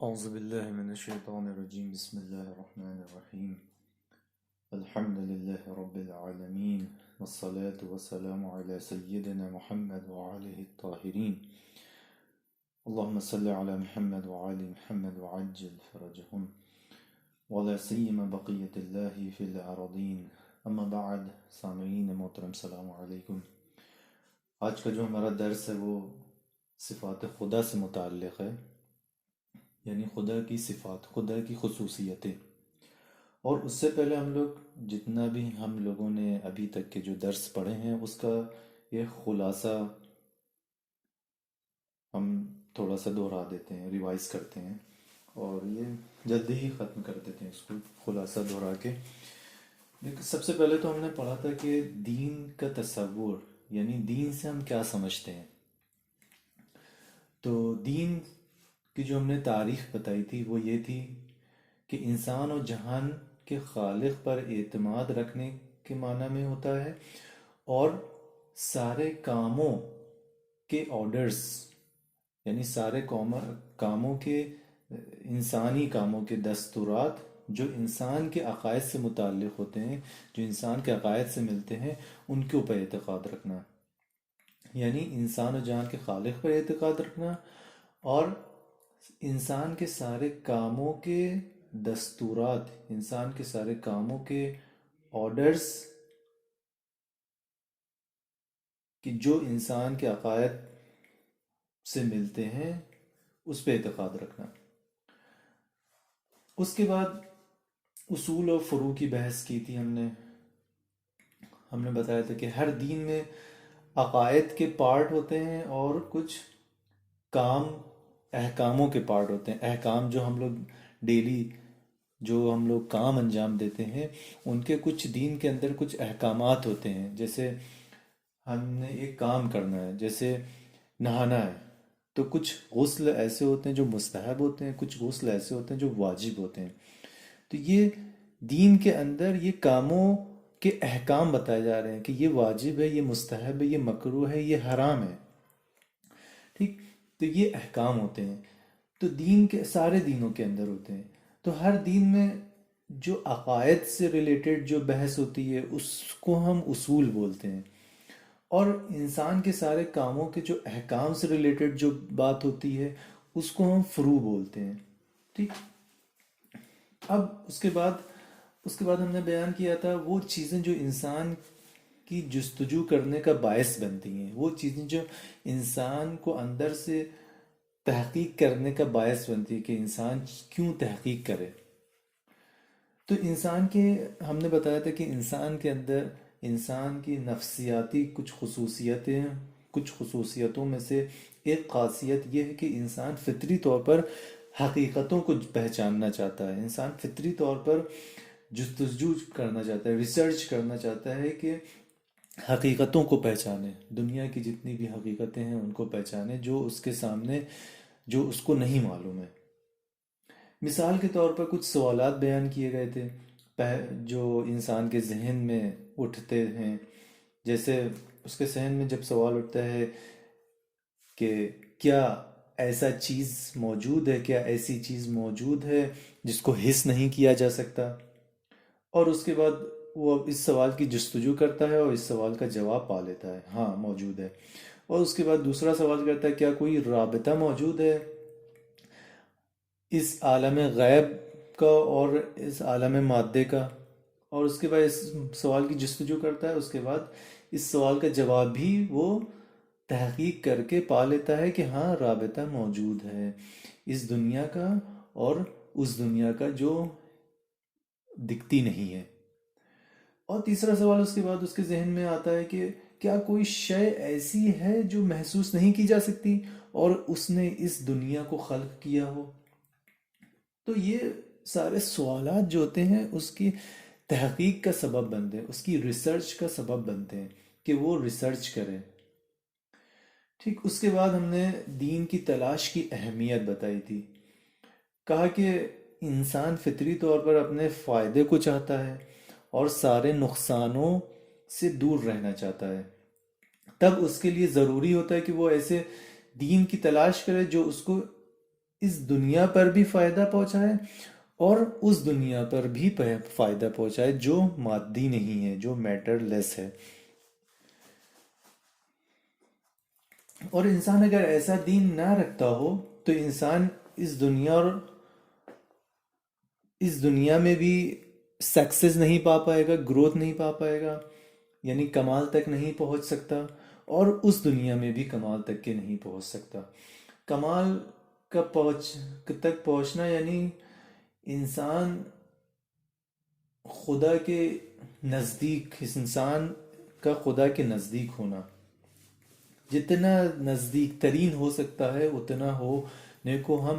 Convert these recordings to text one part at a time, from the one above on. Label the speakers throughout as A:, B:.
A: أعوذ بالله من الشيطان الرجيم بسم الله الرحمن الرحيم الحمد لله رب العالمين والصلاة والسلام على سيدنا محمد وعليه الطاهرين اللهم صل على محمد وعلى محمد وعجل فرجهم ولا سيما بقية الله في الأراضين أما بعد سامعین محترم السلام علیکم۔ آج کا جو ہمارا درس ہے وہ صفات خدا سے متعلق ہے، یعنی خدا کی صفات، خدا کی خصوصیتیں۔ اور اس سے پہلے ہم لوگ جتنا بھی ہم لوگوں نے ابھی تک کے جو درس پڑھے ہیں اس کا یہ خلاصہ ہم تھوڑا سا دہرا دیتے ہیں، ریوائز کرتے ہیں اور یہ جلدی ہی ختم کر دیتے ہیں اس کو خلاصہ دہرا کے۔ سب سے پہلے تو ہم نے پڑھا تھا کہ دین کا تصور، یعنی دین سے ہم کیا سمجھتے ہیں۔ تو دین کی جو ہم نے تاریخ بتائی تھی وہ یہ تھی کہ انسان اور جہان کے خالق پر اعتماد رکھنے کے معنی میں ہوتا ہے، اور سارے کاموں کے آرڈرز، یعنی سارے کاموں کے انسانی کاموں کے دستورات جو انسان کے عقائد سے متعلق ہوتے ہیں، جو انسان کے عقائد سے ملتے ہیں، ان کے اوپر اعتقاد رکھنا، یعنی انسان و جہان کے خالق پر اعتقاد رکھنا، اور انسان کے سارے کاموں کے دستورات، انسان کے سارے کاموں کے آرڈرز کہ جو انسان کے عقائد سے ملتے ہیں اس پہ اعتقاد رکھنا۔ اس کے بعد اصول اور فروع کی بحث کی تھی ہم نے بتایا تھا کہ ہر دین میں عقائد کے پارٹ ہوتے ہیں اور کچھ کام احکاموں کے پارٹ ہوتے ہیں۔ احکام جو ہم لوگ ڈیلی جو ہم لوگ کام انجام دیتے ہیں ان کے کچھ دین کے اندر کچھ احکامات ہوتے ہیں، جیسے ہم نے ایک کام کرنا ہے، جیسے نہانا ہے تو کچھ غسل ایسے ہوتے ہیں جو مستحب ہوتے ہیں، کچھ غسل ایسے ہوتے ہیں جو واجب ہوتے ہیں۔ تو یہ دین کے اندر یہ کاموں کے احکام بتائے جا رہے ہیں کہ یہ واجب ہے، یہ مستحب ہے، یہ مکروہ ہے، یہ حرام ہے، ٹھیک۔ تو یہ احکام ہوتے ہیں، تو دین کے سارے دینوں کے اندر ہوتے ہیں۔ تو ہر دین میں جو عقائد سے ریلیٹڈ جو بحث ہوتی ہے اس کو ہم اصول بولتے ہیں، اور انسان کے سارے کاموں کے جو احکام سے ریلیٹڈ جو بات ہوتی ہے اس کو ہم فروع بولتے ہیں، ٹھیک۔ اب اس کے بعد ہم نے بیان کیا تھا وہ چیزیں جو انسان کی جستجو کرنے کا باعث بنتی ہیں، وہ چیزیں جو انسان کو اندر سے تحقیق کرنے کا باعث بنتی ہے کہ انسان کیوں تحقیق کرے۔ تو ہم نے بتایا تھا کہ انسان کے اندر انسان کی نفسیاتی کچھ خصوصیتوں میں سے ایک خاصیت یہ ہے کہ انسان فطری طور پر حقیقتوں کو پہچاننا چاہتا ہے، انسان فطری طور پر جستجو کرنا چاہتا ہے، ریسرچ کرنا چاہتا ہے کہ حقیقتوں کو پہچانے، دنیا کی جتنی بھی حقیقتیں ہیں ان کو پہچانے جو اس کے سامنے، جو اس کو نہیں معلوم ہے۔ مثال کے طور پر کچھ سوالات بیان کیے گئے تھے جو انسان کے ذہن میں اٹھتے ہیں، جیسے اس کے ذہن میں جب سوال اٹھتا ہے کہ کیا ایسا چیز موجود ہے، کیا ایسی چیز موجود ہے جس کو حس نہیں کیا جا سکتا، اور اس کے بعد وہ اس سوال کی جستجو کرتا ہے اور اس سوال کا جواب پا لیتا ہے، ہاں موجود ہے۔ اور اس کے بعد دوسرا سوال کرتا ہے کیا کوئی رابطہ موجود ہے اس عالم غیب کا اور اس عالم مادے کا، اور اس کے بعد اس سوال کی جستجو کرتا ہے، اس کے بعد اس سوال کا جواب بھی وہ تحقیق کر کے پا لیتا ہے کہ ہاں رابطہ موجود ہے اس دنیا کا اور اس دنیا کا جو دکھتی نہیں ہے۔ اور تیسرا سوال اس کے بعد اس کے ذہن میں آتا ہے کہ کیا کوئی شے ایسی ہے جو محسوس نہیں کی جا سکتی اور اس نے اس دنیا کو خلق کیا ہو۔ تو یہ سارے سوالات جو ہوتے ہیں اس کی تحقیق کا سبب بنتے ہیں، اس کی ریسرچ کا سبب بنتے ہیں کہ وہ ریسرچ کرے، ٹھیک۔ اس کے بعد ہم نے دین کی تلاش کی اہمیت بتائی تھی، کہا کہ انسان فطری طور پر اپنے فائدے کو چاہتا ہے اور سارے نقصانوں سے دور رہنا چاہتا ہے، تب اس کے لیے ضروری ہوتا ہے کہ وہ ایسے دین کی تلاش کرے جو اس کو اس دنیا پر بھی فائدہ پہنچائے اور اس دنیا پر بھی فائدہ پہنچائے جو مادی نہیں ہے، جو میٹر لیس ہے۔ اور انسان اگر ایسا دین نہ رکھتا ہو تو انسان اس دنیا میں بھی سکسیس نہیں پا پائے گا، گروتھ نہیں پا پائے گا، یعنی کمال تک نہیں پہنچ سکتا، اور اس دنیا میں بھی کمال تک کے نہیں پہنچ سکتا۔ کمال تک پہنچنا یعنی انسان خدا کے نزدیک، اس انسان کا خدا کے نزدیک ہونا، جتنا نزدیک ترین ہو سکتا ہے اتنا ہونے کو ہم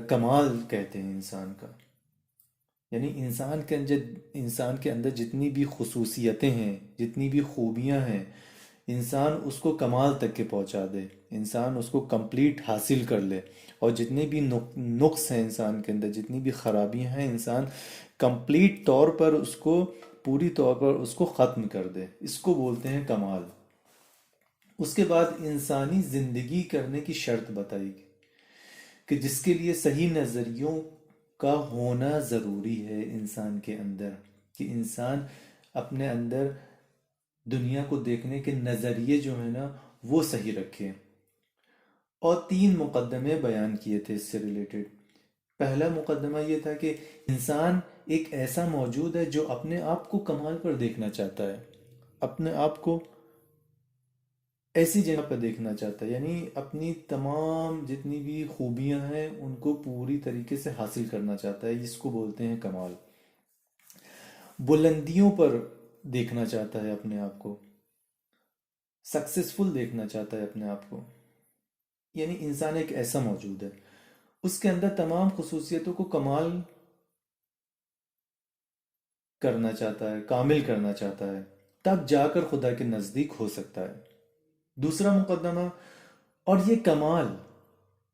A: کمال کہتے ہیں انسان کا۔ یعنی انسان کے اندر جتنی بھی خصوصیتیں ہیں، جتنی بھی خوبیاں ہیں، انسان اس کو کمال تک کے پہنچا دے، انسان اس کو کمپلیٹ حاصل کر لے، اور جتنے بھی نقص ہیں انسان کے اندر، جتنی بھی خرابیاں ہیں، انسان کمپلیٹ طور پر اس کو، پوری طور پر اس کو ختم کر دے، اس کو بولتے ہیں کمال۔ اس کے بعد انسانی زندگی کرنے کی شرط بتائی گئی کہ جس کے لیے صحیح نظریوں کا ہونا ضروری ہے انسان کے اندر، کہ انسان اپنے اندر دنیا کو دیکھنے کے نظریے جو ہیں نا وہ صحیح رکھے۔ اور 3 مقدمے بیان کیے تھے اس سے ریلیٹڈ۔ پہلا مقدمہ یہ تھا کہ انسان ایک ایسا موجود ہے جو اپنے آپ کو کمال پر دیکھنا چاہتا ہے، اپنے آپ کو ایسی جگہ پر دیکھنا چاہتا ہے، یعنی اپنی تمام جتنی بھی خوبیاں ہیں ان کو پوری طریقے سے حاصل کرنا چاہتا ہے، جس کو بولتے ہیں کمال۔ بلندیوں پر دیکھنا چاہتا ہے اپنے آپ کو، سکسیسفل دیکھنا چاہتا ہے اپنے آپ کو، یعنی انسان ایک ایسا موجود ہے، اس کے اندر تمام خصوصیتوں کو کمال کرنا چاہتا ہے، کامل کرنا چاہتا ہے، تب جا کر خدا کے نزدیک ہو سکتا ہے۔ دوسرا مقدمہ، اور یہ کمال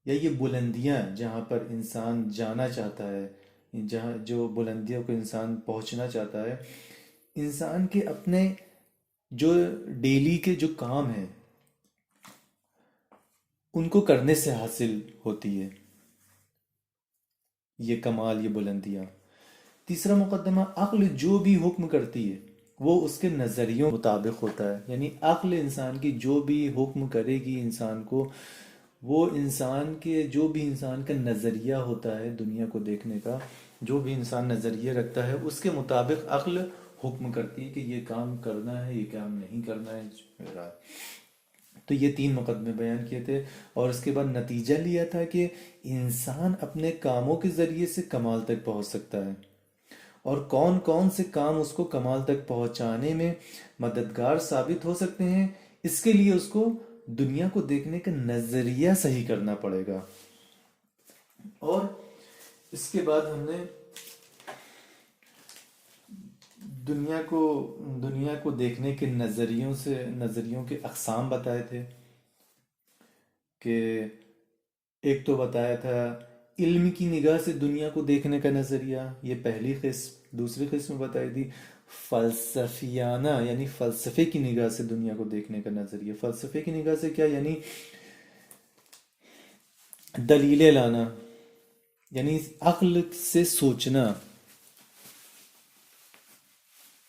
A: یا یہ بلندیاں جہاں پر انسان جانا چاہتا ہے، جہاں جو بلندیوں کو انسان پہنچنا چاہتا ہے، انسان کے اپنے جو ڈیلی کے جو کام ہیں ان کو کرنے سے حاصل ہوتی ہے یہ کمال، یہ بلندیاں۔ تیسرا مقدمہ، عقل جو بھی حکم کرتی ہے وہ اس کے نظریوں مطابق ہوتا ہے، یعنی عقل انسان کی جو بھی حکم کرے گی انسان کو، وہ انسان کے جو بھی انسان کا نظریہ ہوتا ہے دنیا کو دیکھنے کا، جو بھی انسان نظریہ رکھتا ہے اس کے مطابق عقل حکم کرتی ہے کہ یہ کام کرنا ہے، یہ کام نہیں کرنا ہے۔ تو یہ 3 مقدمے بیان کیے تھے، اور اس کے بعد نتیجہ لیا تھا کہ انسان اپنے کاموں کے ذریعے سے کمال تک پہنچ سکتا ہے، اور کون کون سے کام اس کو کمال تک پہنچانے میں مددگار ثابت ہو سکتے ہیں، اس کے لیے اس کو دنیا کو دیکھنے کا نظریہ صحیح کرنا پڑے گا۔ اور اس کے بعد ہم نے دنیا کو دیکھنے کے نظریوں کے اقسام بتائے تھے، کہ ایک تو بتایا تھا علم کی نگاہ سے دنیا کو دیکھنے کا نظریہ، یہ پہلی قسم۔ دوسری قسم بتائی تھی فلسفیانہ، یعنی فلسفے کی نگاہ سے دنیا کو دیکھنے کا نظریہ۔ فلسفے کی نگاہ سے کیا؟ یعنی دلیلیں لانا، یعنی عقل سے سوچنا،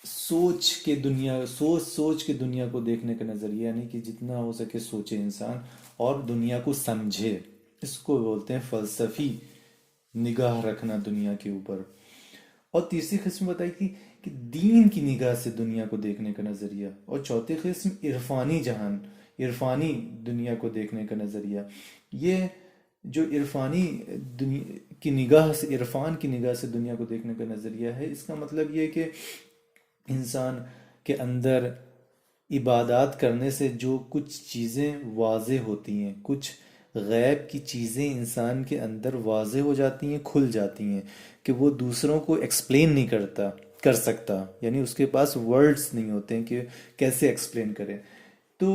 A: سوچ کے دنیا کو دیکھنے کا نظریہ، یعنی کہ جتنا ہو سکے سوچے انسان اور دنیا کو سمجھے، اس کو بولتے ہیں فلسفی نگاہ رکھنا دنیا کے اوپر۔ اور تیسری قسم بتائی تھی کہ دین کی نگاہ سے دنیا کو دیکھنے کا نظریہ، اور چوتھی قسم عرفانی دنیا کو دیکھنے کا نظریہ۔ یہ جو عرفانی کی نگاہ سے، عرفان کی نگاہ سے دنیا کو دیکھنے کا نظریہ ہے، اس کا مطلب یہ کہ انسان کے اندر عبادات کرنے سے جو کچھ چیزیں واضح ہوتی ہیں، کچھ غیب کی چیزیں انسان کے اندر واضح ہو جاتی ہیں، کھل جاتی ہیں، کہ وہ دوسروں کو ایکسپلین نہیں کر سکتا، یعنی اس کے پاس ورڈز نہیں ہوتے ہیں کہ کیسے ایکسپلین کرے۔ تو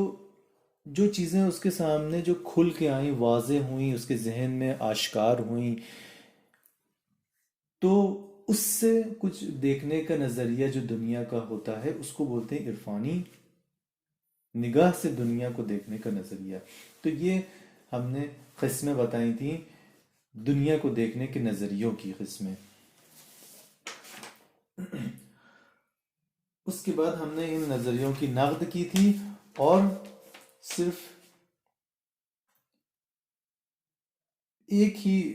A: جو چیزیں اس کے سامنے جو کھل کے آئیں، واضح ہوئیں، اس کے ذہن میں آشکار ہوئیں، تو اس سے کچھ دیکھنے کا نظریہ جو دنیا کا ہوتا ہے اس کو بولتے ہیں عرفانی نگاہ سے دنیا کو دیکھنے کا نظریہ۔ تو یہ ہم نے قسمیں بتائی تھیں دنیا کو دیکھنے کے نظریوں کی قسمیں. اس کے بعد ہم نے ان نظریوں کی نقد کی تھی، اور صرف ایک ہی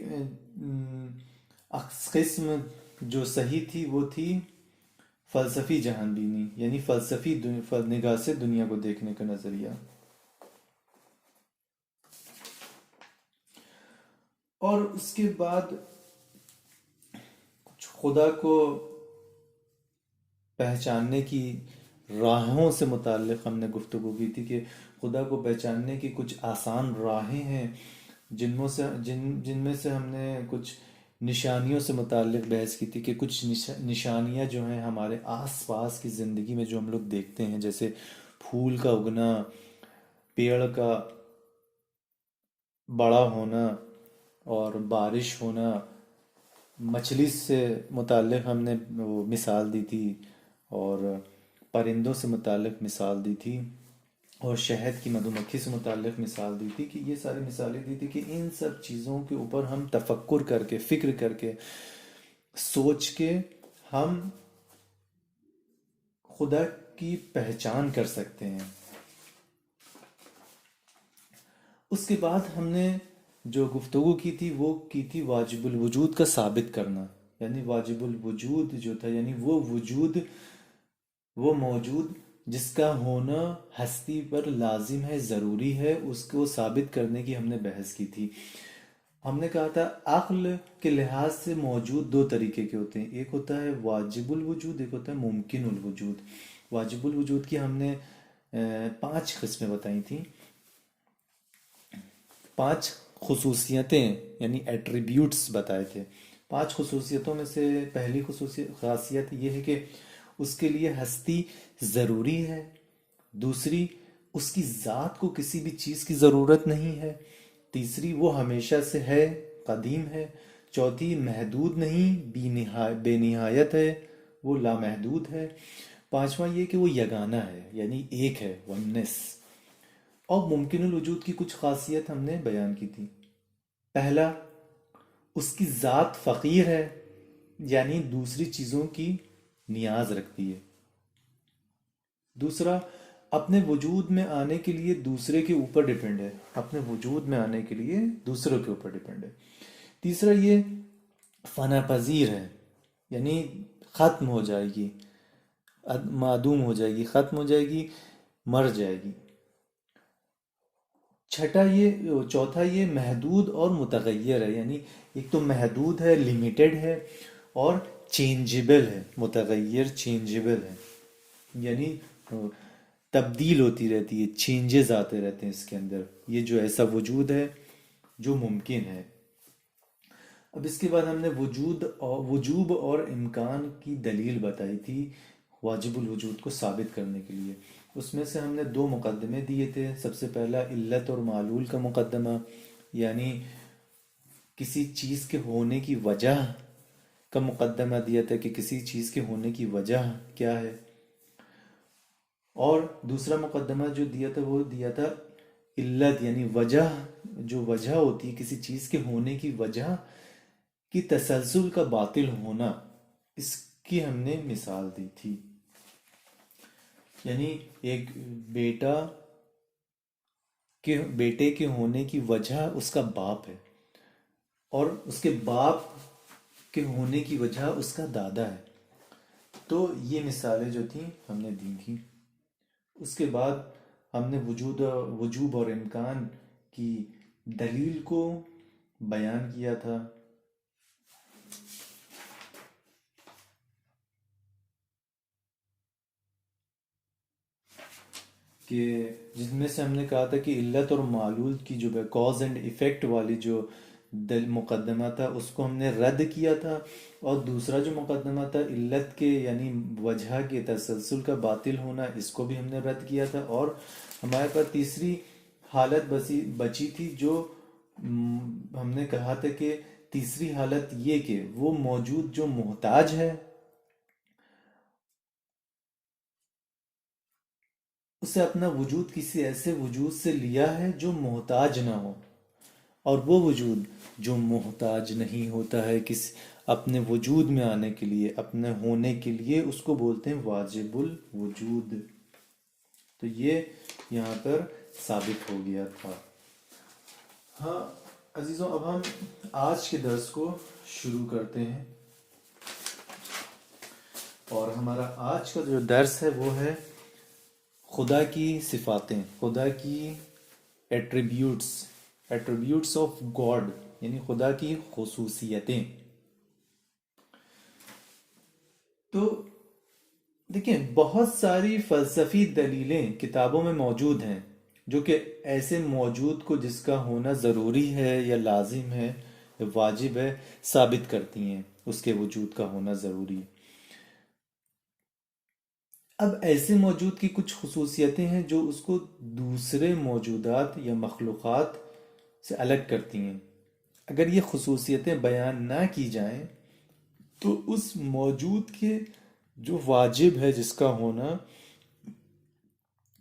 A: قسم جو صحیح تھی وہ تھی فلسفی جہان بینی، یعنی فلسفی نگاہ سے دنیا کو دیکھنے کا نظریہ. اور اس کے بعد کچھ خدا کو پہچاننے کی راہوں سے متعلق ہم نے گفتگو کی تھی کہ خدا کو پہچاننے کی کچھ آسان راہیں ہیں، جن میں سے ہم نے کچھ نشانیوں سے متعلق بحث کی تھی کہ کچھ نشانیاں جو ہیں ہمارے آس پاس کی زندگی میں جو ہم لوگ دیکھتے ہیں، جیسے پھول کا اگنا، پیڑ کا بڑا ہونا اور بارش ہونا. مچھلی سے متعلق ہم نے وہ مثال دی تھی، اور پرندوں سے متعلق مثال دی تھی، اور شہد کی مدھو مکھی سے متعلق مثال دی تھی. کہ یہ ساری مثالیں دی تھی کہ ان سب چیزوں کے اوپر ہم تفکر کر کے، فکر کر کے، سوچ کے ہم خدا کی پہچان کر سکتے ہیں. اس کے بعد ہم نے جو گفتگو کی تھی وہ کی تھی واجب الوجود کا ثابت کرنا. یعنی واجب الوجود جو تھا، یعنی وہ موجود جس کا ہونا ہستی پر لازم ہے، ضروری ہے، اس کو ثابت کرنے کی ہم نے بحث کی تھی. ہم نے کہا تھا عقل کے لحاظ سے موجود دو طریقے کے ہوتے ہیں، ایک ہوتا ہے واجب الوجود، ایک ہوتا ہے ممکن الوجود. واجب الوجود کی ہم نے 5 قسمیں بتائی تھیں، 5 خصوصیتیں یعنی ایٹریبیوٹس بتائے تھے. 5 خصوصیتوں میں سے پہلی خاصیت یہ ہے کہ اس کے لیے ہستی ضروری ہے. دوسری، اس کی ذات کو کسی بھی چیز کی ضرورت نہیں ہے. تیسری، وہ ہمیشہ سے ہے، قدیم ہے. چوتھی، محدود نہیں، بے نہایت ہے، وہ لامحدود ہے. پانچواں یہ کہ وہ یگانہ ہے، یعنی ایک ہے، وننس. اور ممکن الوجود کی کچھ خاصیت ہم نے بیان کی تھی. پہلا، اس کی ذات فقیر ہے، یعنی دوسری چیزوں کی نیاز رکھتی ہے. دوسرا، اپنے وجود میں آنے کے لیے دوسرے کے اوپر ڈیپینڈ ہے، اپنے وجود میں آنے کے لیے دوسروں کے اوپر ڈیپینڈ ہے. تیسرا، یہ فنا پذیر ہے، یعنی ختم ہو جائے گی، معدوم ہو جائے گی، ختم ہو جائے گی، مر جائے گی. چوتھا یہ محدود اور متغیر ہے، یعنی ایک تو محدود ہے، لیمیٹڈ ہے، اور چینجبل ہے. متغیر چینجبل ہے، یعنی تبدیل ہوتی رہتی ہے، چینجز آتے رہتے ہیں اس کے اندر. یہ جو ایسا وجود ہے جو ممکن ہے. اب اس کے بعد ہم نے وجوب اور امکان کی دلیل بتائی تھی واجب الوجود کو ثابت کرنے کے لیے. اس میں سے ہم نے 2 مقدمے دیے تھے. سب سے پہلا علت اور معلول کا مقدمہ، یعنی کسی چیز کے ہونے کی وجہ کا مقدمہ دیا تھا کہ کسی چیز کے ہونے کی وجہ کیا ہے. اور دوسرا مقدمہ جو دیا تھا وہ دیا تھا علت، یعنی وجہ، جو وجہ ہوتی ہے کسی چیز کے ہونے کی وجہ کی تسلسل کا باطل ہونا، اس کی ہم نے مثال دی تھی. یعنی ایک بیٹے کے ہونے کی وجہ اس کا باپ ہے، اور اس کے باپ کے ہونے کی وجہ اس کا دادا ہے. تو یہ مثالیں جو تھیں ہم نے دی تھیں. اس کے بعد ہم نے وجوب اور امکان کی دلیل کو بیان کیا تھا. کہ جن میں سے ہم نے کہا تھا کہ علت اور معلول کی جو کاز اینڈ ایفیکٹ والی جو مقدمہ تھا اس کو ہم نے رد کیا تھا، اور دوسرا جو مقدمہ تھا علت کے یعنی وجہ کے تسلسل کا باطل ہونا، اس کو بھی ہم نے رد کیا تھا. اور ہمارے پاس تیسری حالت بچی تھی جو ہم نے کہا تھا کہ تیسری حالت یہ کہ وہ موجود جو محتاج ہے اسے اپنا وجود کسی ایسے وجود سے لیا ہے جو محتاج نہ ہو، اور وہ وجود جو محتاج نہیں ہوتا ہے کس اپنے وجود میں آنے کے لیے، اپنے ہونے کے لیے، اس کو بولتے ہیں واجب الوجود۔ تو یہ یہاں پر ثابت ہو گیا تھا۔ ہاں عزیزوں، اب ہم آج کے درس کو شروع کرتے ہیں، اور ہمارا آج کا جو درس ہے وہ ہے خدا کی صفاتیں، خدا کی ایٹریبیوٹس آف گاڈ، یعنی خدا کی خصوصیتیں۔ تو دیکھیں، بہت ساری فلسفی دلیلیں کتابوں میں موجود ہیں جو کہ ایسے موجود کو جس کا ہونا ضروری ہے یا لازم ہے یا واجب ہے ثابت کرتی ہیں، اس کے وجود کا ہونا ضروری ہے۔ اب ایسے موجود کی کچھ خصوصیتیں ہیں جو اس کو دوسرے موجودات یا مخلوقات سے الگ کرتی ہیں۔ اگر یہ خصوصیتیں بیان نہ کی جائیں تو اس موجود کے جو واجب ہے جس کا ہونا،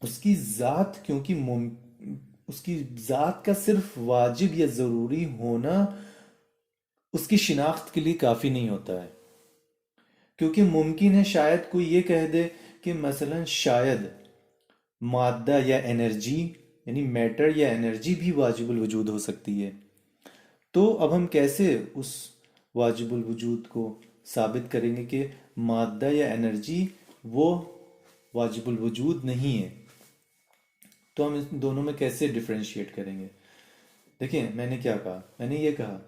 A: اس کی ذات، کیونکہ اس کی ذات کا صرف واجب یا ضروری ہونا اس کی شناخت کے لیے کافی نہیں ہوتا ہے، کیونکہ ممکن ہے شاید کوئی یہ کہہ دے کہ مثلا شاید مادہ یا انرجی، یعنی میٹر یا انرجی بھی واجب الوجود ہو سکتی ہے۔ تو اب ہم کیسے اس واجب الوجود کو ثابت کریں گے کہ مادہ یا انرجی وہ واجب الوجود نہیں ہے؟ تو ہم ان دونوں میں کیسے ڈفرینشیٹ کریں گے؟ دیکھیں، میں نے کیا کہا، میں نے یہ کہا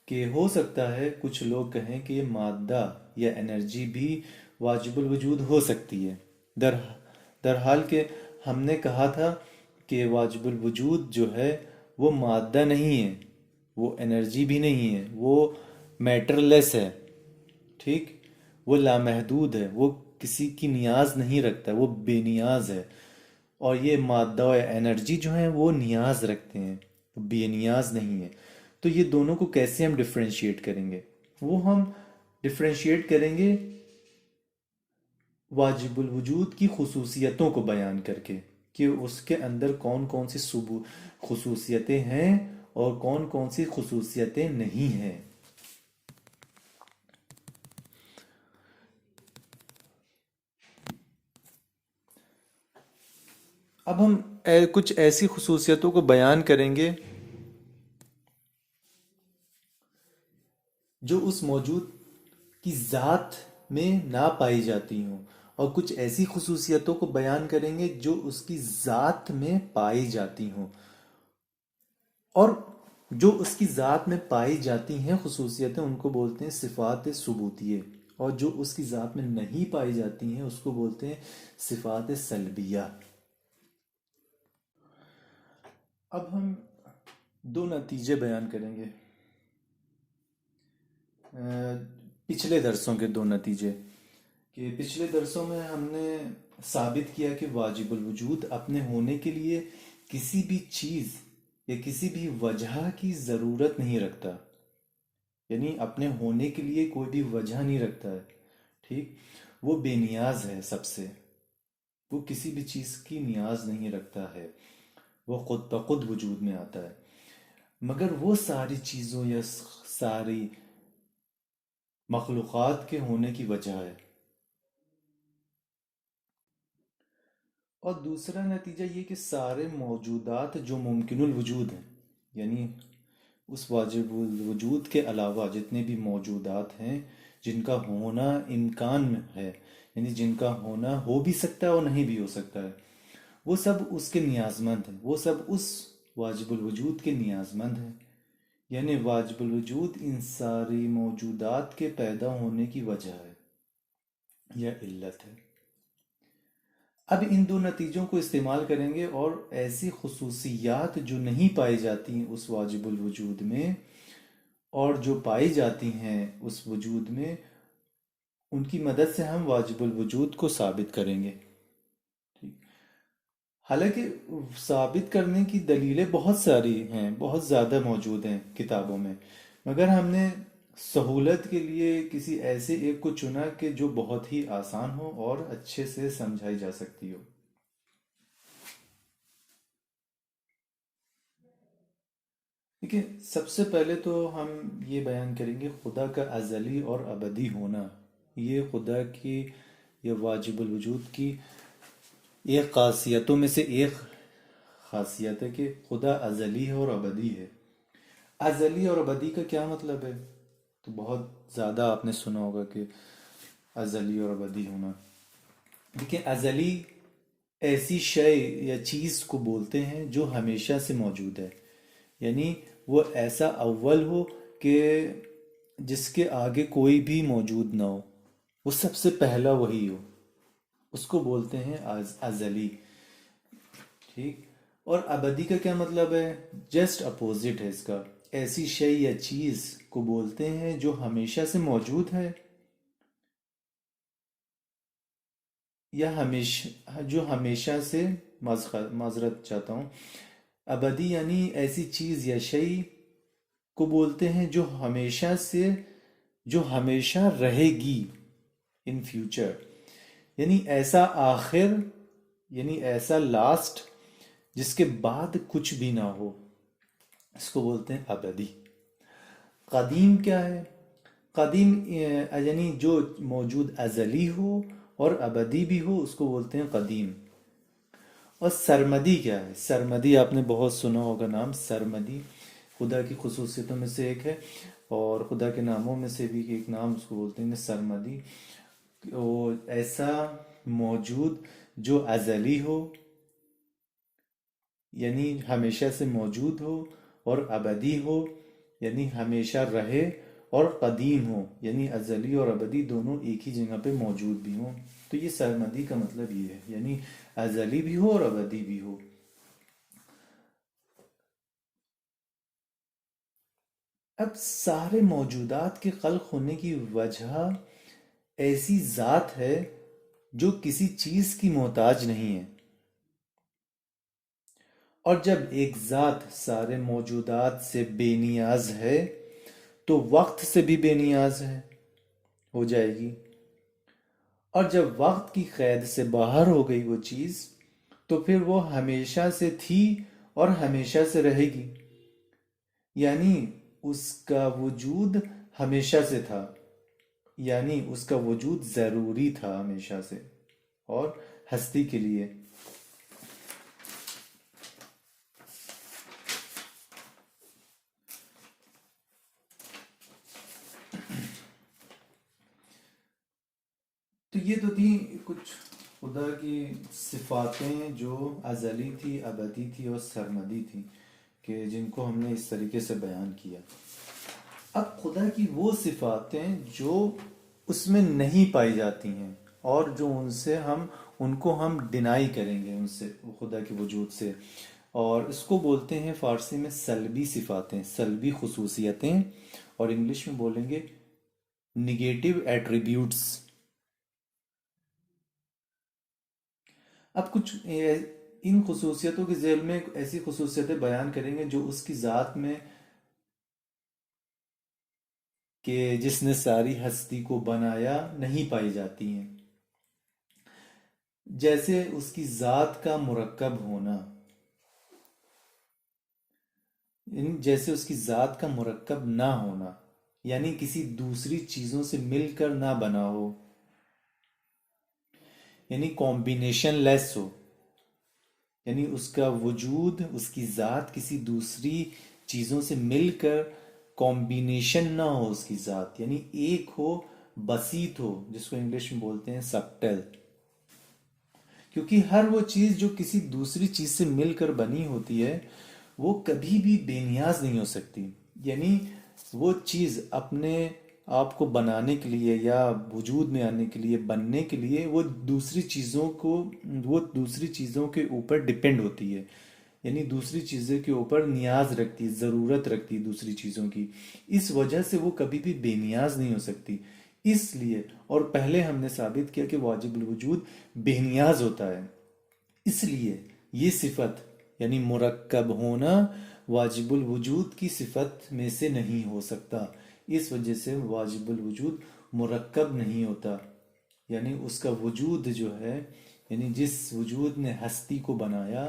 A: کہ ہو سکتا ہے کچھ لوگ کہیں کہ مادہ یا انرجی بھی واجب الوجود ہو سکتی ہے، در حال کہ ہم نے کہا تھا کہ واجب الوجود جو ہے وہ مادہ نہیں ہے، وہ انرجی بھی نہیں ہے، وہ میٹر لیس ہے، ٹھیک، وہ لامحدود ہے، وہ کسی کی نیاز نہیں رکھتا، وہ بے نیاز ہے۔ اور یہ مادہ و انرجی جو ہیں وہ نیاز رکھتے ہیں، بے نیاز نہیں ہے۔ تو یہ دونوں کو کیسے ہم ڈفرینشیٹ کریں گے؟ وہ ہم ڈفرینشیٹ کریں گے واجب الوجود کی خصوصیتوں کو بیان کر کے، کہ اس کے اندر کون کون سی خصوصیتیں ہیں اور کون کون سی خصوصیتیں نہیں ہیں۔ اب ہم کچھ ایسی خصوصیتوں کو بیان کریں گے جو اس موجود کی ذات میں نہ پائی جاتی ہوں، اور کچھ ایسی خصوصیتوں کو بیان کریں گے جو اس کی ذات میں پائی جاتی ہوں، اور جو اس کی ذات میں پائی جاتی ہیں خصوصیتیں ان کو بولتے ہیں صفات ثبوتیہ، اور جو اس کی ذات میں نہیں پائی جاتی ہیں اس کو بولتے ہیں صفات سلبیہ۔ اب ہم دو نتیجے بیان کریں گے، پچھلے درسوں کے دو نتیجے، کہ پچھلے درسوں میں ہم نے ثابت کیا کہ واجب الوجود اپنے ہونے کے لیے کسی بھی چیز یا کسی بھی وجہ کی ضرورت نہیں رکھتا، یعنی اپنے ہونے کے لیے کوئی بھی وجہ نہیں رکھتا ہے، ٹھیک، وہ بے نیاز ہے سب سے، وہ کسی بھی چیز کی نیاز نہیں رکھتا ہے، وہ خود بخود وجود میں آتا ہے، مگر وہ ساری چیزوں یا ساری مخلوقات کے ہونے کی وجہ ہے۔ اور دوسرا نتیجہ یہ کہ سارے موجودات جو ممکن الوجود ہیں، یعنی اس واجب الوجود کے علاوہ جتنے بھی موجودات ہیں جن کا ہونا امکان میں ہے، یعنی جن کا ہونا ہو بھی سکتا ہے اور نہیں بھی ہو سکتا ہے، وہ سب اس کے نیاز مند ہیں، وہ سب اس واجب الوجود کے نیاز مند ہیں، یعنی واجب الوجود ان ساری موجودات کے پیدا ہونے کی وجہ ہے یا علت ہے۔ اب ان دو نتیجوں کو استعمال کریں گے اور ایسی خصوصیات جو نہیں پائی جاتی ہیں اس واجب الوجود میں اور جو پائی جاتی ہیں اس وجود میں، ان کی مدد سے ہم واجب الوجود کو ثابت کریں گے۔ حالانکہ ثابت کرنے کی دلیلیں بہت ساری ہیں، بہت زیادہ موجود ہیں کتابوں میں، مگر ہم نے سہولت کے لیے کسی ایسے ایک کو چنا کہ جو بہت ہی آسان ہو اور اچھے سے سمجھائی جا سکتی ہو۔ دیکھیں، سب سے پہلے تو ہم یہ بیان کریں گے خدا کا ازلی اور ابدی ہونا. یہ خدا کی، یہ واجب الوجود کی ایک خاصیتوں میں سے ایک خاصیت ہے کہ خدا ازلی ہے اور ابدی ہے. ازلی اور ابدی کا کیا مطلب ہے؟ تو بہت زیادہ آپ نے سنا ہوگا کہ ازلی اور ابدی ہونا. دیکھیں، ازلی ایسی شے یا چیز کو بولتے ہیں جو ہمیشہ سے موجود ہے. یعنی وہ ایسا اول ہو کہ جس کے آگے کوئی بھی موجود نہ ہو، وہ سب سے پہلا وہی ہو، اس کو بولتے ہیں ازلی. ٹھیک. اور ابدی کا کیا مطلب ہے؟ جسٹ اپوزٹ ہے اس کا. ایسی شے یا چیز کو بولتے ہیں جو ہمیشہ سے موجود ہے یا ہمیشہ، جو ہمیشہ سے، معذرت چاہتا ہوں، ابدی یعنی ایسی چیز یا شے کو بولتے ہیں جو ہمیشہ سے، جو ہمیشہ رہے گی ان فیوچر. یعنی ایسا آخر، یعنی ایسا لاسٹ جس کے بعد کچھ بھی نہ ہو، اس کو بولتے ہیں ابدی. قدیم کیا ہے؟ قدیم یعنی جو موجود ازلی ہو اور ابدی بھی ہو، اس کو بولتے ہیں قدیم. اور سرمدی کیا ہے؟ سرمدی آپ نے بہت سنا ہوگا نام سرمدی. خدا کی خصوصیتوں میں سے ایک ہے، اور خدا کے ناموں میں سے بھی ایک نام اس کو بولتے ہیں سرمدی. وہ ایسا موجود جو ازلی ہو، یعنی ہمیشہ سے موجود ہو، اور ابدی ہو یعنی ہمیشہ رہے، اور قدیم ہو یعنی ازلی اور ابدی دونوں ایک ہی جگہ پہ موجود بھی ہوں. تو یہ سرمدی کا مطلب یہ ہے، یعنی ازلی بھی ہو اور ابدی بھی ہو. اب سارے موجودات کے خلق ہونے کی وجہ ایسی ذات ہے جو کسی چیز کی محتاج نہیں ہے. اور جب ایک ذات سارے موجودات سے بے نیاز ہے تو وقت سے بھی بے نیاز ہے، ہو جائے گی. اور جب وقت کی قید سے باہر ہو گئی وہ چیز، تو پھر وہ ہمیشہ سے تھی اور ہمیشہ سے رہے گی. یعنی اس کا وجود ہمیشہ سے تھا، یعنی اس کا وجود ضروری تھا ہمیشہ سے اور ہستی کے لیے. تو یہ تو تھی کچھ خدا کی صفاتیں جو ازلی تھی، ابدی تھی اور سرمدی تھی، کہ جن کو ہم نے اس طریقے سے بیان کیا. اب خدا کی وہ صفاتیں جو اس میں نہیں پائی جاتی ہیں، اور جو ان کو ہم ڈینائی کریں گے ان سے، خدا کے وجود سے. اور اس کو بولتے ہیں فارسی میں سلبی صفاتیں، سلبی خصوصیتیں، اور انگلش میں بولیں گے نگیٹو ایٹریبیوٹس. اب کچھ ان خصوصیتوں کے ذیل میں ایسی خصوصیتیں بیان کریں گے جو اس کی ذات میں، کہ جس نے ساری ہستی کو بنایا، نہیں پائی جاتی ہیں. جیسے اس کی ذات کا مرکب ہونا، جیسے اس کی ذات کا مرکب نہ ہونا، یعنی کسی دوسری چیزوں سے مل کر نہ بنا ہو، یعنی کمبینیشن لیس ہو. یعنی اس کا وجود، اس کی ذات کسی دوسری چیزوں سے مل کر کمبینیشن نہ ہو اس کی ذات، یعنی ایک ہو، بسیط ہو، جس کو انگلش میں بولتے ہیں سبٹل. کیونکہ ہر وہ چیز جو کسی دوسری چیز سے مل کر بنی ہوتی ہے وہ کبھی بھی بے نیاز نہیں ہو سکتی. یعنی وہ چیز اپنے آپ کو بنانے کے لیے یا وجود میں آنے کے لیے، بننے کے لیے، وہ دوسری چیزوں کے اوپر ڈپینڈ ہوتی ہے. یعنی دوسری چیزوں کے اوپر نیاز رکھتی، ضرورت رکھتی دوسری چیزوں کی. اس وجہ سے وہ کبھی بھی بے نیاز نہیں ہو سکتی. اس لیے، اور پہلے ہم نے ثابت کیا کہ واجب الوجود بے نیاز ہوتا ہے، اس لیے یہ صفت یعنی مرکب ہونا واجب الوجود کی صفت میں سے نہیں ہو سکتا. اس وجہ سے واجب الوجود مرکب نہیں ہوتا. یعنی اس کا وجود جو ہے، یعنی جس وجود نے ہستی کو بنایا،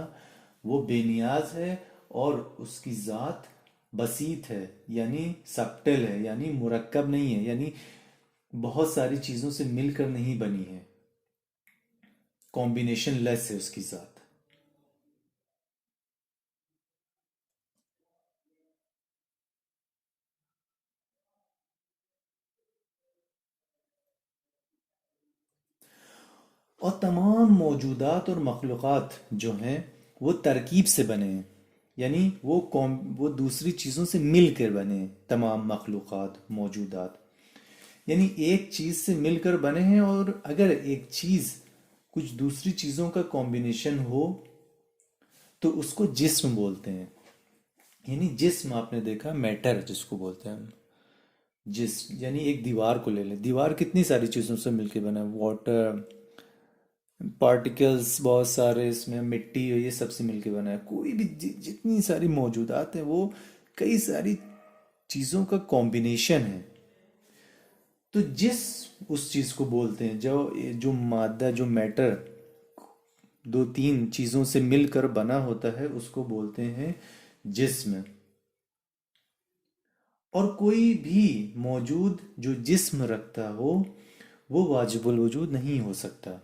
A: وہ بے نیاز ہے، اور اس کی ذات بسیط ہے، یعنی سبٹل ہے، یعنی مرکب نہیں ہے، یعنی بہت ساری چیزوں سے مل کر نہیں بنی ہے، کمبینیشن لیس ہے اس کی ذات۔ اور تمام موجودات اور مخلوقات جو ہیں وہ ترکیب سے بنے ہیں، یعنی وہ دوسری چیزوں سے مل کر بنے ہیں، تمام مخلوقات موجودات، یعنی ایک چیز سے مل کر بنے ہیں، اور اگر ایک چیز کچھ دوسری چیزوں کا کمبینیشن ہو تو اس کو جسم بولتے ہیں۔ یعنی جسم آپ نے دیکھا، میٹر جس کو بولتے ہیں ہم، جسم یعنی ایک دیوار کو لے لیں، دیوار کتنی ساری چیزوں سے مل کے بنا ہے، واٹر، پارٹیکلز بہت سارے، اس میں مٹی، یہ سب سے مل کے بنا ہے، کوئی بھی جتنی ساری موجودات ہیں وہ کئی ساری چیزوں کا کمبینیشن ہے۔ تو جس اس چیز کو بولتے ہیں جو مادہ، جو میٹر دو تین چیزوں سے مل کر بنا ہوتا ہے، اس کو بولتے ہیں جسم۔ اور کوئی بھی موجود جو جسم رکھتا ہو وہ واجب الوجود نہیں ہو سکتا۔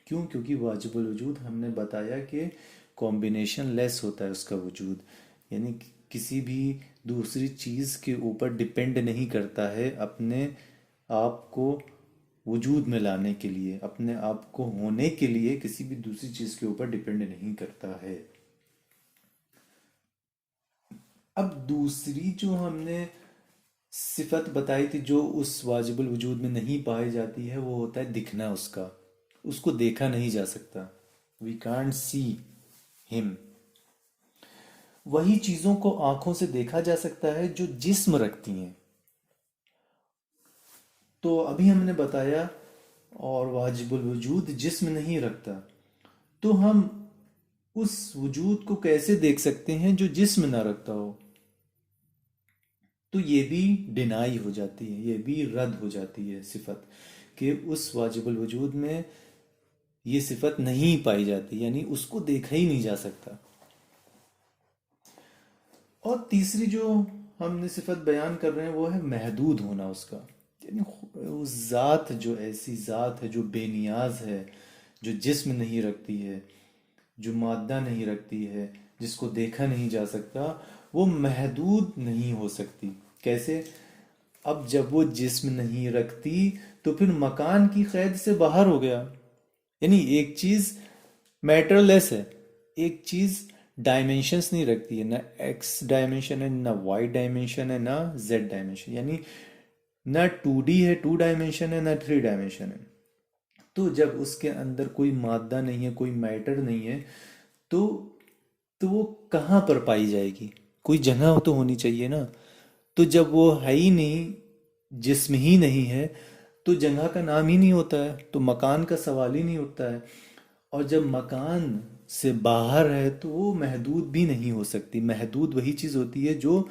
A: کیوں؟ کیونکہ واجب الوجود ہم نے بتایا کہ کمبینیشن لیس ہوتا ہے اس کا وجود، یعنی کسی بھی دوسری چیز کے اوپر ڈپینڈ نہیں کرتا ہے اپنے آپ کو وجود میں لانے کے لیے، اپنے آپ کو ہونے کے لیے کسی بھی دوسری چیز کے اوپر ڈپینڈ نہیں کرتا ہے۔ اب دوسری جو ہم نے صفت بتائی تھی جو اس واجب الوجود میں نہیں پائی جاتی ہے، وہ ہوتا ہے دکھنا اس کا، اس کو دیکھا نہیں جا سکتا، we can't see him۔ وہی چیزوں کو آنکھوں سے دیکھا جا سکتا ہے جو جسم رکھتی ہیں۔ تو ابھی ہم نے بتایا، اور واجب الوجود جسم نہیں رکھتا، تو ہم اس وجود کو کیسے دیکھ سکتے ہیں جو جسم نہ رکھتا ہو؟ تو یہ بھی ڈینائی ہو جاتی ہے، یہ بھی رد ہو جاتی ہے صفت، کہ اس واجب الوجود میں یہ صفت نہیں پائی جاتی، یعنی اس کو دیکھا ہی نہیں جا سکتا۔ اور تیسری جو ہم نے صفت بیان کر رہے ہیں وہ ہے محدود ہونا اس کا، یعنی اس ذات، جو ایسی ذات ہے جو بے نیاز ہے، جو جسم نہیں رکھتی ہے، جو مادہ نہیں رکھتی ہے، جس کو دیکھا نہیں جا سکتا، وہ محدود نہیں ہو سکتی۔ کیسے؟ اب جب وہ جسم نہیں رکھتی تو پھر مکان کی قید سے باہر ہو گیا، یعنی ایک چیز میٹر لیس ہے، ایک چیز ڈائمینشنز نہیں رکھتی ہے، نہ ایکس ڈائمینشن ہے، نہ وائی ڈائمینشن ہے، نہ زیڈ ڈائمینشن، یعنی نہ 2D ہے، 2 ڈائمینشن ہے، نہ 3 ڈائمینشن ہے۔ تو جب اس کے اندر کوئی مادہ نہیں ہے، کوئی میٹر نہیں ہے، تو تو وہ کہاں پر پائی جائے گی؟ کوئی جگہ تو ہونی چاہیے نا۔ تو جب وہ ہے ہی نہیں، جسم ہی نہیں ہے، تو جگہ کا نام ہی نہیں ہوتا ہے، تو مکان کا سوال ہی نہیں اٹھتا ہے۔ اور جب مکان سے باہر ہے تو وہ محدود بھی نہیں ہو سکتی۔ محدود وہی چیز ہوتی ہے جو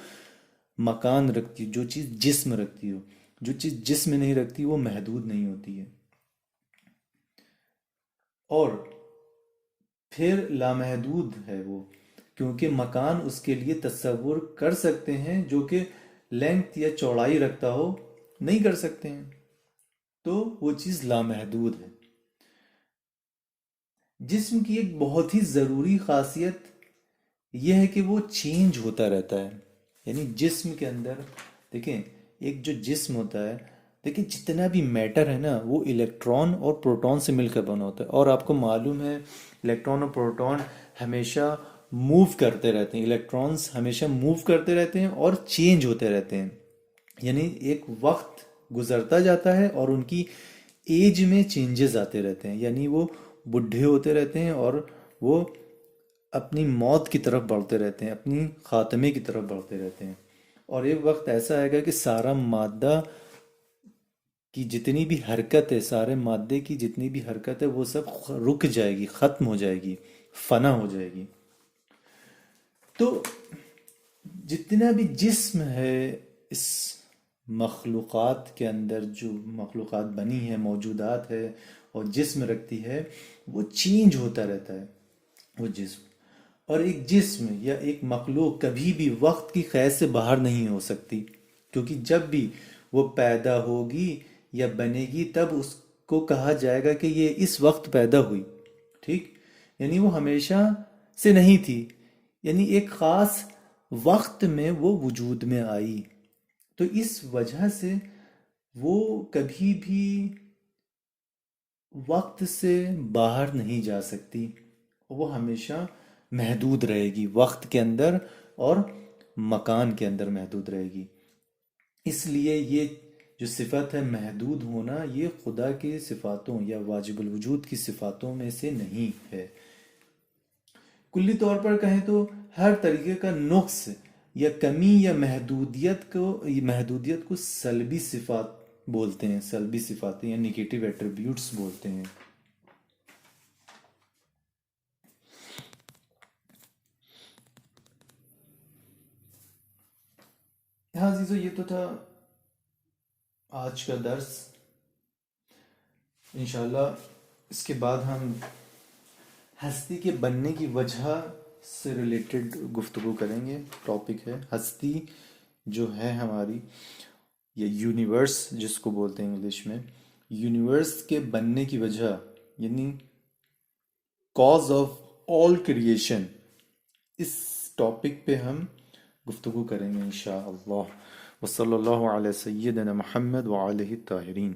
A: مکان رکھتی ہے، جو چیز جسم رکھتی ہو، جو چیز جسم نہیں رکھتی وہ محدود نہیں ہوتی ہے۔ اور پھر لامحدود ہے وہ، کیونکہ مکان اس کے لیے تصور کر سکتے ہیں جو کہ لینتھ یا چوڑائی رکھتا ہو، نہیں کر سکتے ہیں، تو وہ چیز لامحدود ہے۔ جسم کی ایک بہت ہی ضروری خاصیت یہ ہے کہ وہ چینج ہوتا رہتا ہے، یعنی جسم کے اندر دیکھیں، ایک جو جسم ہوتا ہے، دیکھیں جتنا بھی میٹر ہے نا وہ الیکٹران اور پروٹون سے مل کر بنا ہوتا ہے، اور آپ کو معلوم ہے الیکٹران اور پروٹون ہمیشہ موو کرتے رہتے ہیں، الیکٹرانز ہمیشہ موو کرتے رہتے ہیں اور چینج ہوتے رہتے ہیں، یعنی ایک وقت گزرتا جاتا ہے اور ان کی ایج میں چینجز آتے رہتے ہیں، یعنی وہ بڈھے ہوتے رہتے ہیں اور وہ اپنی موت کی طرف بڑھتے رہتے ہیں، اپنی خاتمے کی طرف بڑھتے رہتے ہیں۔ اور ایک وقت ایسا آئے گا کہ سارا مادہ کی جتنی بھی حرکت ہے، سارے مادے کی جتنی بھی حرکت ہے وہ سب رک جائے گی، ختم ہو جائے گی، فنا ہو جائے گی۔ تو جتنا بھی جسم ہے اس مخلوقات کے اندر، جو مخلوقات بنی ہے، موجودات ہے اور جسم رکھتی ہے، وہ چینج ہوتا رہتا ہے وہ جسم۔ اور ایک جسم یا ایک مخلوق کبھی بھی وقت کی قید سے باہر نہیں ہو سکتی، کیونکہ جب بھی وہ پیدا ہوگی یا بنے گی تب اس کو کہا جائے گا کہ یہ اس وقت پیدا ہوئی، ٹھیک؟ یعنی وہ ہمیشہ سے نہیں تھی، یعنی ایک خاص وقت میں وہ وجود میں آئی، تو اس وجہ سے وہ کبھی بھی وقت سے باہر نہیں جا سکتی، وہ ہمیشہ محدود رہے گی وقت کے اندر اور مکان کے اندر محدود رہے گی۔ اس لیے یہ جو صفت ہے محدود ہونا، یہ خدا کی صفاتوں یا واجب الوجود کی صفاتوں میں سے نہیں ہے۔ کلی طور پر کہیں تو ہر طریقے کا نقص یا کمی یا محدودیت کو سلبی صفات بولتے ہیں، سلبی صفاتیں یا نگیٹو ایٹریبیوٹس بولتے ہیں۔ ہاں عزیزو، یہ تو تھا آج کا درس۔ انشاءاللہ اس کے بعد ہم ہستی کے بننے کی وجہ سے ریلیٹڈ گفتگو کریں گے۔ ٹاپک ہے ہستی جو ہے ہماری، یا یونیورس جس کو بولتے ہیں انگلش میں، یونیورس کے بننے کی وجہ یعنی کاز آف آل کریشن، اس ٹاپک پہ ہم گفتگو کریں گے انشاءاللہ۔ وصلی اللہ علیہ سیدنا محمد وعلیہ الطاہرین۔